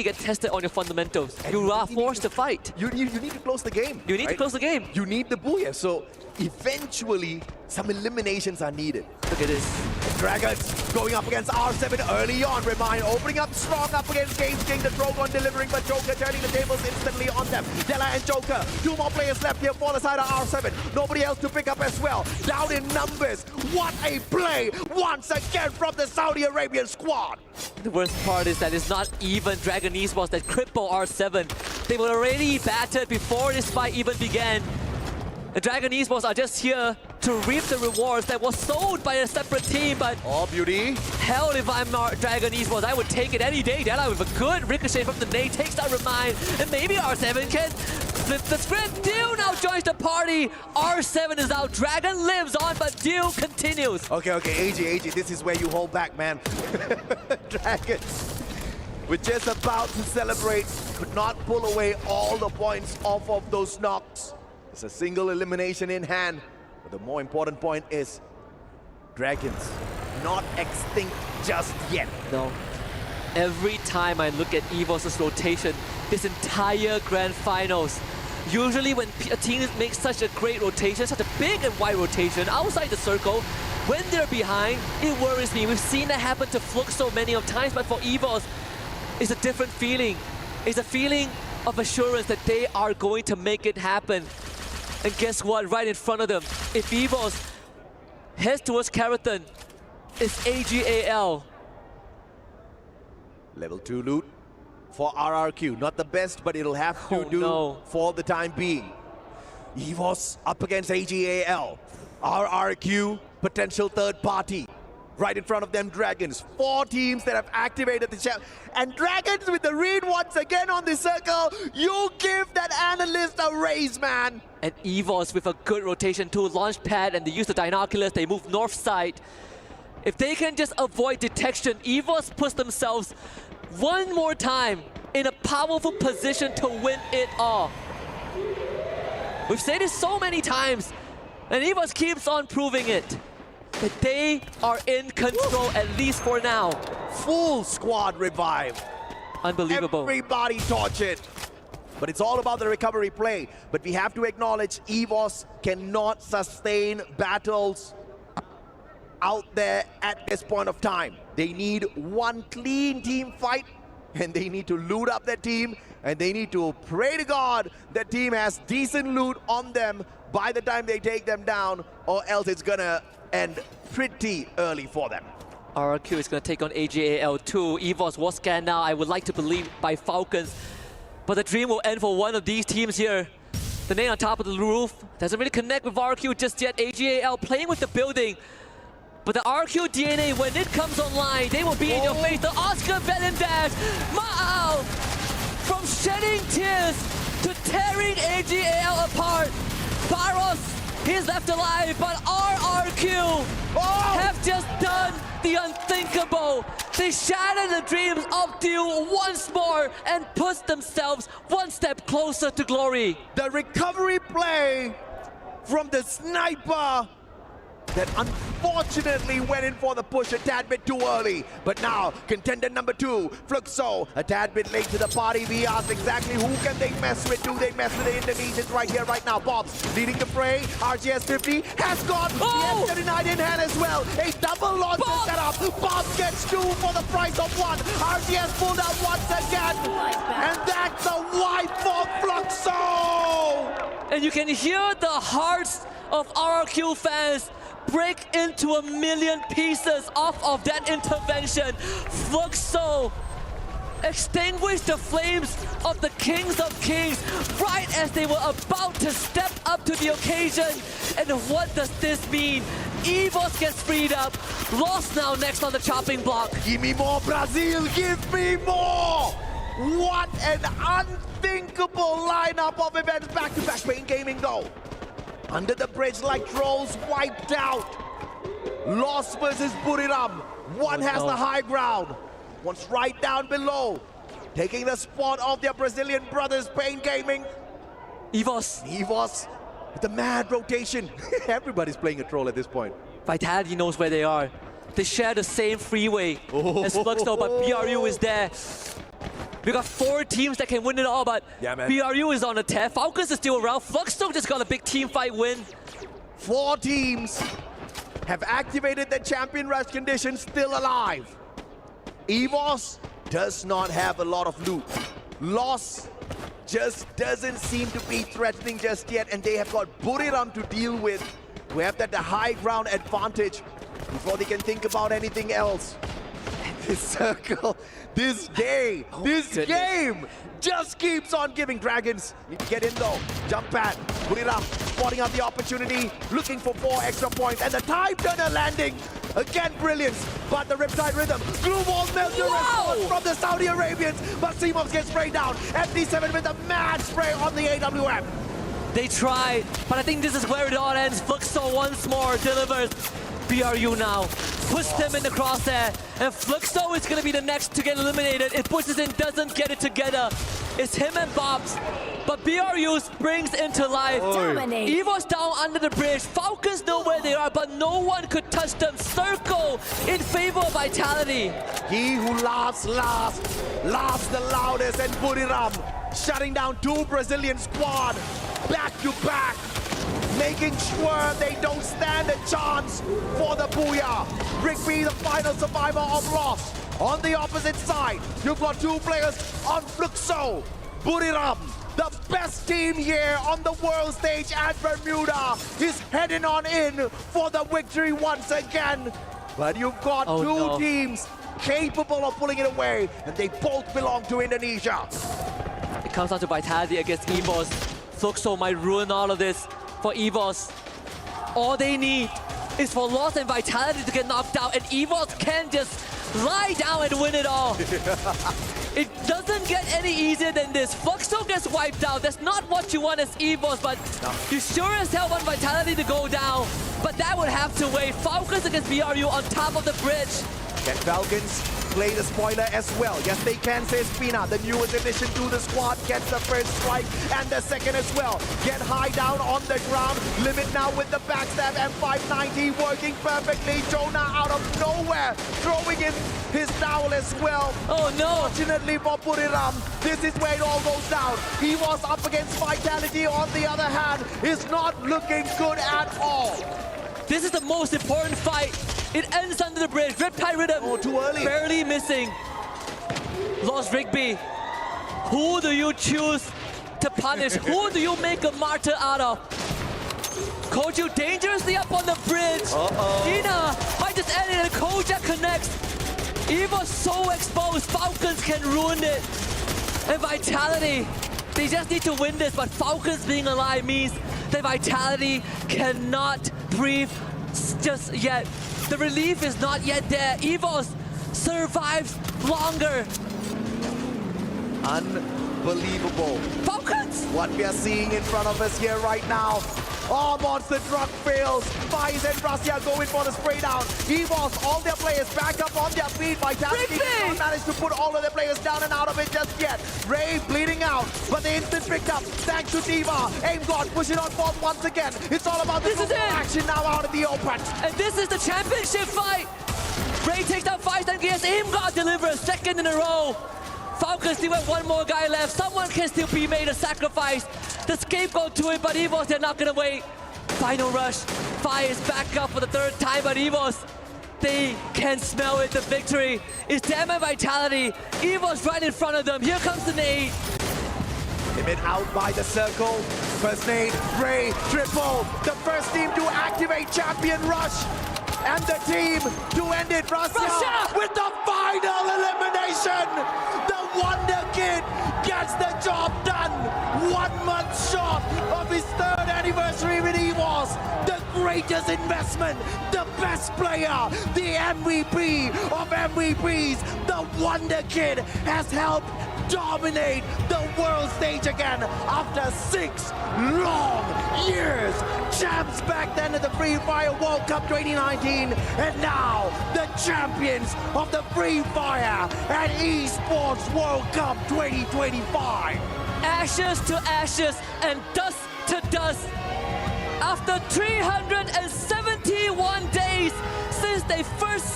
get tested on your fundamentals. And you are forced to fight. You need to close the game. You need to close the game. You need the booyah. So eventually, some eliminations are needed. Look at this. Dragons going up against R7 early on. Remind opening up strong up against Games King. The Drogon delivering, but Joker turning the tables instantly on them. Della and Joker. 2 more players left here for the side of R7. Nobody else to pick up as well. Down in numbers. What a play once again from the Saudi Arabian squad. The worst part is that it's not even Dragon Esports that cripple R7. They were already battered before this fight even began. The Dragon Esports are just here to reap the rewards that was sold by a separate team, but oh, beauty. Hell, if I'm Dragon Esports, I would take it any day. Della with a good ricochet from the nade, takes that remind, and maybe R7 can flip the script. Dew now joins the party. R7 is out, Dragon lives on, but Dew continues. Okay, AG, this is where you hold back, man. Dragons, we're just about to celebrate, could not pull away all the points off of those knocks. It's a single elimination in hand. But the more important point is Dragons not extinct just yet. No. Every time I look at EVOS' rotation, this entire grand finals, usually when a team makes such a great rotation, such a big and wide rotation outside the circle, when they're behind, it worries me. We've seen that happen to Flux so many of times, but for EVOS, it's a different feeling. It's a feeling of assurance that they are going to make it happen. And guess what? Right in front of them, if EVOS heads towards Karathon, it's AGAL. Level 2 loot for RRQ. Not the best, but it'll have to do for the time being. EVOS up against AGAL. RRQ, potential third party. Right in front of them, Dragons. 4 teams that have activated the chat. And Dragons with the read once again on the circle. You give that analyst a raise, man. And EVOS with a good rotation too. Launch pad, and they use the binoculars. They move north side. If they can just avoid detection, EVOS puts themselves one more time in a powerful position to win it all. We've said this so many times, and EVOS keeps on proving it. That they are in control, at least for now. Full squad revive. Unbelievable. Everybody tortured. But it's all about the recovery play. But we have to acknowledge EVOS cannot sustain battles out there at this point of time. They need one clean team fight, and they need to loot up their team, and they need to pray to God that team has decent loot on them by the time they take them down, or else it's gonna end pretty early for them. RRQ is going to take on AGAL2. EVOS was scanned now, I would like to believe, by Falcons. But the dream will end for one of these teams here. The name on top of the roof doesn't really connect with RRQ just yet. AGAL playing with the building. But the RRQ DNA, when it comes online, they will be in your face. The Oscar Belendash, Ma'al, from shedding tears to tearing AGAL apart. Baros, he's left alive, but RRQ have just done the unthinkable. They shatter the dreams of Dew once more and put themselves one step closer to glory. The recovery play from the sniper that unfortunately went in for the push a tad bit too early. But now, contender number 2, Fluxo, a tad bit late to the party. We asked exactly who can they mess with. Do they mess with the Indonesians right here, right now? Bob's leading the fray. RGS 50 has got the S39 in hand as well. A double launch set up. Bob gets 2 for the price of 1. RGS pulled out once again. And that's a wipe for Fluxo! And you can hear the hearts of RRQ fans break into a million pieces off of that intervention. Fluxo extinguished the flames of the Kings of Kings right as they were about to step up to the occasion. And what does this mean? EVOS gets freed up. Lost now next on the chopping block. Give me more, Brazil! Give me more! What an unthinkable lineup of events back-to-back. Pain Gaming though. Under the bridge like trolls, wiped out. Lost versus Buriram. One has the high ground. One's right down below. Taking the spot of their Brazilian brothers, Pain Gaming. EVOS with the mad rotation. Everybody's playing a troll at this point. Vitality knows where they are. They share the same freeway as Fluxo, but BRU is there. We got 4 teams that can win it all, but Yeah, man. BRU is on the tear. Falcons is still around. Fluxo just got a big team fight win. 4 teams have activated the champion rush condition, still alive. EVOS does not have a lot of loot. Loss just doesn't seem to be threatening just yet, and they have got Buriram to deal with. We have that the high ground advantage before they can think about anything else. And this circle, this day, this goodness. game just keeps on giving. Dragons need to get in though. Jump pad, Buriram spotting out the opportunity, looking for 4 extra points, and the time turner landing. Again, brilliance, but the Riptide Rhythm. Glue wall melts the response from the Saudi Arabians, but Seamox gets sprayed down. MD7 with a mad spray on the AWM. They tried, but I think this is where it all ends. Fluxo once more delivers. BRU now puts them in the crosshair, and Fluxo is going to be the next to get eliminated. If Bushizin doesn't get it together, it's him and Bobs. But BRU springs into life. Dominate. EVOS down under the bridge. Falcons know where they are, but no one could touch them. Circle in favor of Vitality. He who laughs last, laughs the loudest, and Buriram shutting down 2 Brazilian squad back to back, making sure they don't stand a chance for the Booyah. Rigby, the final survivor of loss. On the opposite side, you've got 2 players on Fluxo. Buriram, the best team here on the world stage at Bermuda, is heading on in for the victory once again. But you've got 2 teams capable of pulling it away, and they both belong to Indonesia. It comes down to Vitality against EVOS. Fluxo might ruin all of this for EVOS. All they need is for Loss and Vitality to get knocked out, and EVOS can just lie down and win it all. It doesn't get any easier than this. Fluxo gets wiped out. That's not what you want as EVOS, but you sure as hell want Vitality to go down. But that would have to wait. Falcons against BRU on top of the bridge. Can Falcons play the spoiler as well? Yes, they can, says Spina. The newest addition to the squad gets the first strike and the second as well. Get high down on the ground. Limit now with the backstab, and 590 working perfectly. Jonah out of nowhere, throwing in his towel as well. Oh no! Fortunately for Buriram, this is where it all goes down. He was up against Vitality, on the other hand, is not looking good at all. This is the most important fight. It ends under the bridge. Riptide Rhythm. Oh, too early. Barely missing. Lost Rigby. Who do you choose to punish? Who do you make a martyr out of? Koju dangerously up on the bridge. Ina might just end it, and Koja connects. EVOS so exposed. Falcons can ruin it. And Vitality, they just need to win this, but Falcons being alive means that Vitality cannot breathe just yet. The relief is not yet there. EVOS survives longer. Unbelievable. Falcons! What we are seeing in front of us here right now. Oh, Monster Truck fails. Vice and Russia going for the spray down. EVOS, all their players back up on their feet. Vitality did not manage to put all of their players down and out of it just yet. Ray bleeding out, but the instant picked up thanks to Diva. Aim God pushing on forth once again. It's all about the action now out of the open. And this is the championship fight. Ray takes down Vice and Gears. Aim God delivers second in a row. Falcons still have 1 more guy left. Someone can still be made a sacrifice. The scapegoat to it, but EVOS, they're not gonna wait. Final rush. Fires back up for the 3rd time, but EVOS, they can smell it. The victory is them and Vitality. EVOS right in front of them. Here comes the nade. Limit out by the circle. First nade, Ray, triple. The first team to activate Champion Rush. And the team to end it, Russia with the final elimination. The Wonder Kid gets the job done. 1 month short of his 3rd anniversary with EVOS. The greatest investment, the best player, the MVP of MVPs. The Wonder Kid has helped dominate the world stage again after 6 long years. Champs back then at the Free Fire World Cup 2019, and now the champions of the Free Fire and Esports World Cup 2025. Ashes to ashes and dust to dust. After 371 days since they first